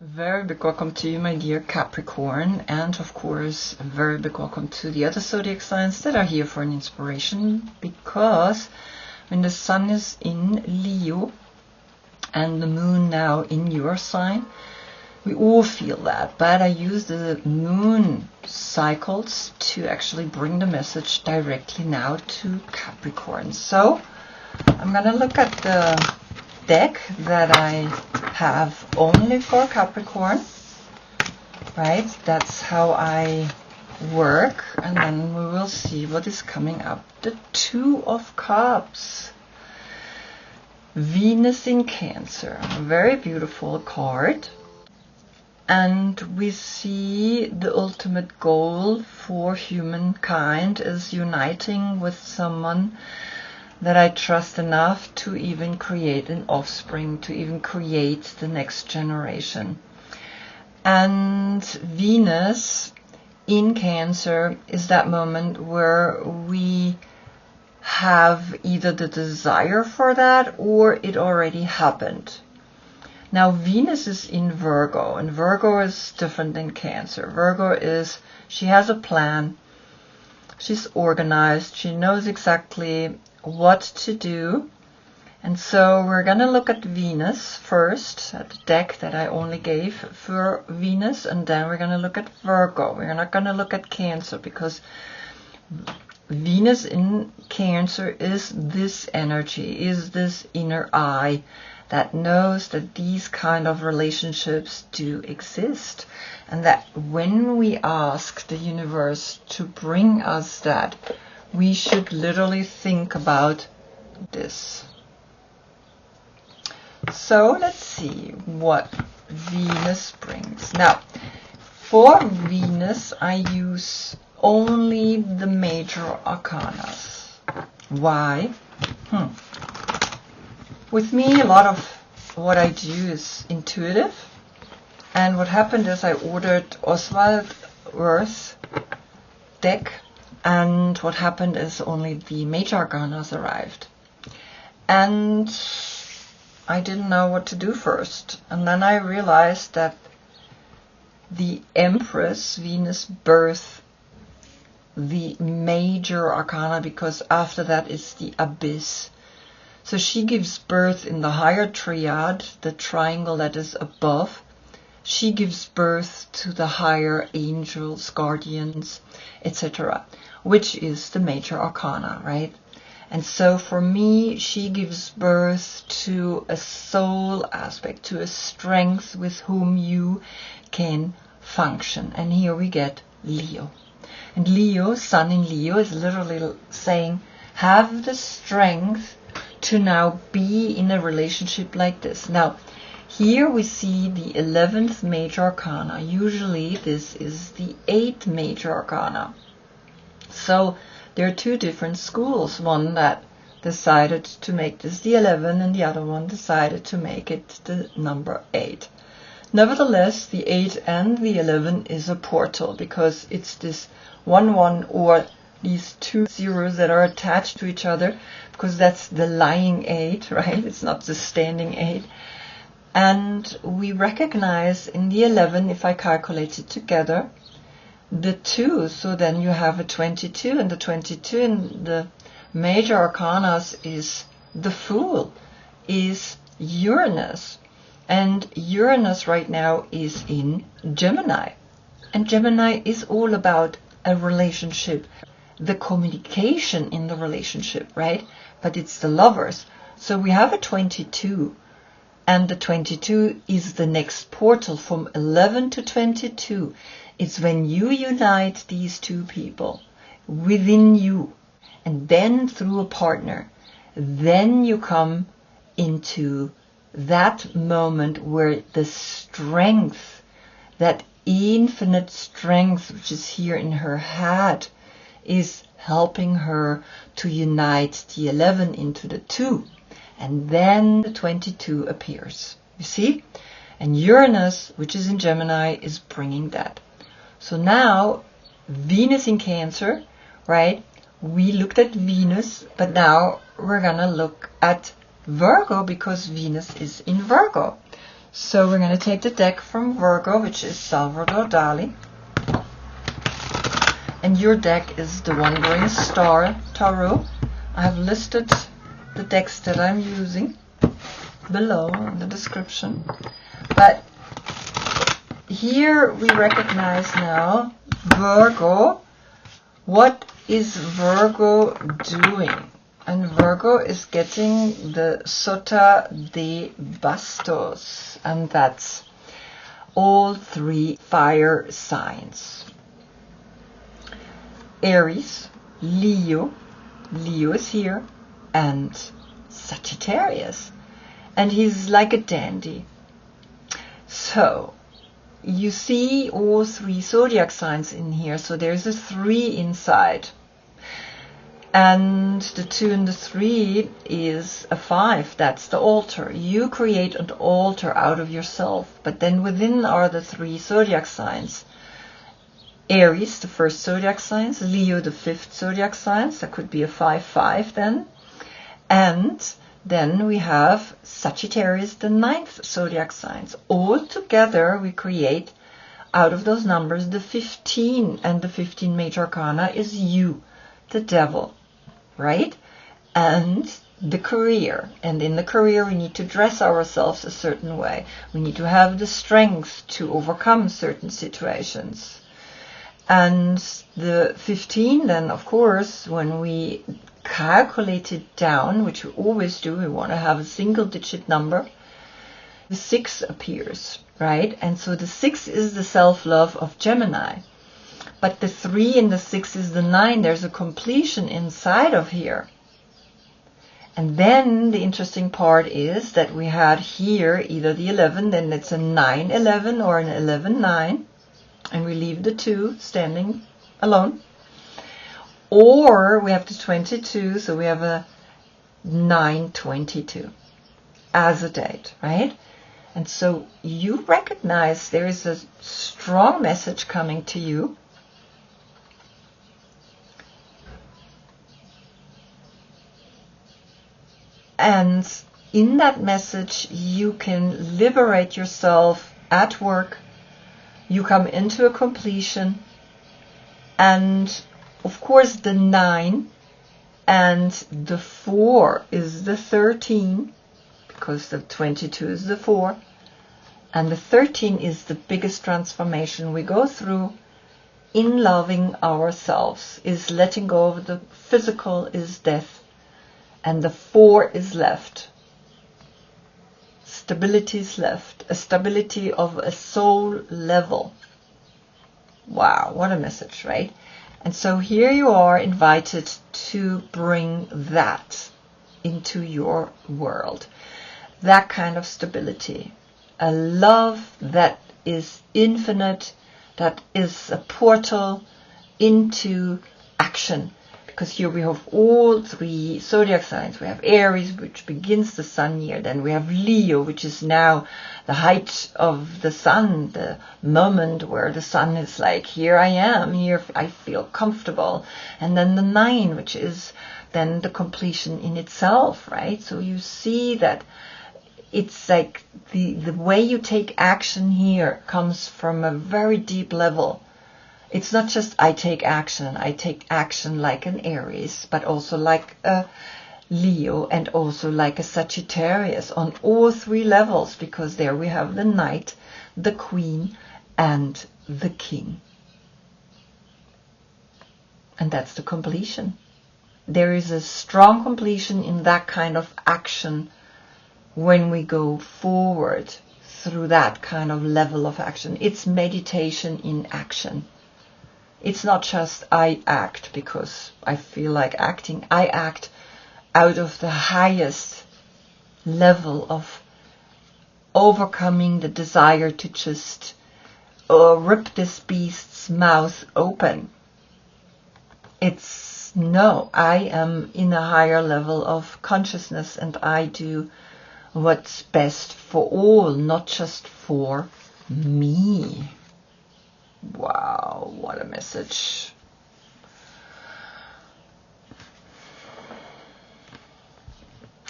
Very big welcome to you, my dear Capricorn, and of course, a very big welcome to the other zodiac signs that are here for an inspiration, because when the sun is in Leo and the moon now in your sign, we all feel that, but I use the moon cycles to actually bring the message directly now to Capricorn. So I'm gonna look at the deck that I have only for Capricorn, right? That's how I work, and then we will see what is coming up. The Two of Cups, Venus in Cancer, a very beautiful card, and we see the ultimate goal for humankind is uniting with someone that I trust enough to even create an offspring, to even create the next generation. And Venus in Cancer is that moment where we have either the desire for that or it already happened. Now Venus is in Virgo, and Virgo is different than Cancer. Virgo is, she has a plan, she's organized, she knows exactly what to do. And so we're gonna look at Venus first, at the deck that I only gave for Venus, and then we're gonna look at Virgo. We're not gonna look at Cancer, because Venus in Cancer is this energy, is this inner eye that knows that these kind of relationships do exist, and that when we ask the universe to bring us that, we should literally think about this. So let's see what Venus brings. Now, for Venus, I use only the major arcana. Why? With me, a lot of what I do is intuitive. And what happened is I ordered Oswald Earth deck, and what happened is only the major arcanas arrived. And I didn't know what to do first. And then I realized that the Empress, Venus, birthed the major arcana, because after that is the abyss. So she gives birth in the higher triad, the triangle that is above. She gives birth to the higher angels, guardians, etc., which is the major arcana, right? And so for me, she gives birth to a soul aspect, to a strength with whom you can function. And here we get Leo. And Leo, sun in Leo, is literally saying, have the strength to now be in a relationship like this. Now, here we see the 11th major arcana. Usually this is the 8th major arcana. So there are two different schools. One that decided to make this the 11, and the other one decided to make it the number 8. Nevertheless, the 8 and the 11 is a portal, because it's this 1-1 or these two zeros that are attached to each other, because that's the lying 8, right? It's not the standing 8. And we recognize in the 11, if I calculate it together, the 2, so then you have a 22, and the 22 in the major arcanas is the Fool, is Uranus. And Uranus right now is in Gemini. And Gemini is all about a relationship, the communication in the relationship, right? But it's the lovers. So we have a 22. And the 22 is the next portal from 11 to 22. It's when you unite these two people within you, and then through a partner, then you come into that moment where the strength, that infinite strength which is here in her head, is helping her to unite the 11 into the 2. And then the 22 appears, you see? And Uranus, which is in Gemini, is bringing that. So now, Venus in Cancer, right? We looked at Venus, but now we're gonna look at Virgo, because Venus is in Virgo. So we're going to take the deck from Virgo, which is Salvador Dali. And your deck is the Wandering Star Tarot. I have listed the decks that I'm using below in the description. But here we recognize now Virgo. What is Virgo doing? And Virgo is getting the Sota de Bastos, and that's all 3 fire signs. Aries, Leo is here, and Sagittarius. And he's like a dandy. So, you see all 3 zodiac signs in here, so there's a 3 inside. And the 2 and the 3 is a 5. That's the altar. You create an altar out of yourself. But then within are the 3 zodiac signs. Aries, the first zodiac signs. Leo, the 5th zodiac signs. That could be a 5-5 then. And then we have Sagittarius, the 9th zodiac signs. All together we create, out of those numbers, the 15. And the 15 major arcana is you, the devil. Right? And the career. And in the career we need to dress ourselves a certain way. We need to have the strength to overcome certain situations. And the 15 then, of course, when we calculate it down, which we always do, we want to have a single digit number, the 6 appears, right? And so the 6 is the self-love of Gemini. But the 3 and the 6 is the 9. There's a completion inside of here. And then the interesting part is that we had here either the 11, then it's a 9-11 or an 11-9. And we leave the 2 standing alone. Or we have the 22, so we have a 9-22 as a date, right? And so you recognize there is a strong message coming to you. And in that message, you can liberate yourself at work. You come into a completion. And of course, the 9 and the 4 is the 13, because the 22 is the 4. And the 13 is the biggest transformation we go through in loving ourselves, is letting go of the physical, is death. And the 4 is left. Stability is left. A stability of a soul level. Wow, what a message, right? And so here you are invited to bring that into your world. That kind of stability. A love that is infinite, that is a portal into action. Because here we have all 3 zodiac signs. We have Aries, which begins the sun year. Then we have Leo, which is now the height of the sun, the moment where the sun is like, here I am, here I feel comfortable. And then the 9, which is then the completion in itself, right? So you see that it's like the way you take action here comes from a very deep level. It's not just I take action like an Aries, but also like a Leo and also like a Sagittarius on all 3 levels, because there we have the Knight, the Queen, and the King. And that's the completion. There is a strong completion in that kind of action when we go forward through that kind of level of action. It's meditation in action. It's not just I act because I feel like acting. I act out of the highest level of overcoming the desire to just rip this beast's mouth open. It's no, I am in a higher level of consciousness and I do what's best for all, not just for me. Wow, what a message.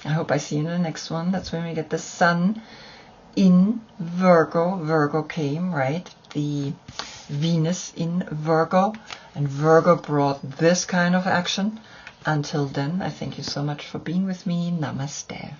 I hope I see you in the next one. That's when we get the sun in Virgo. Virgo came, right? The Venus in Virgo, and Virgo brought this kind of action. Until then, I thank you so much for being with me. Namaste.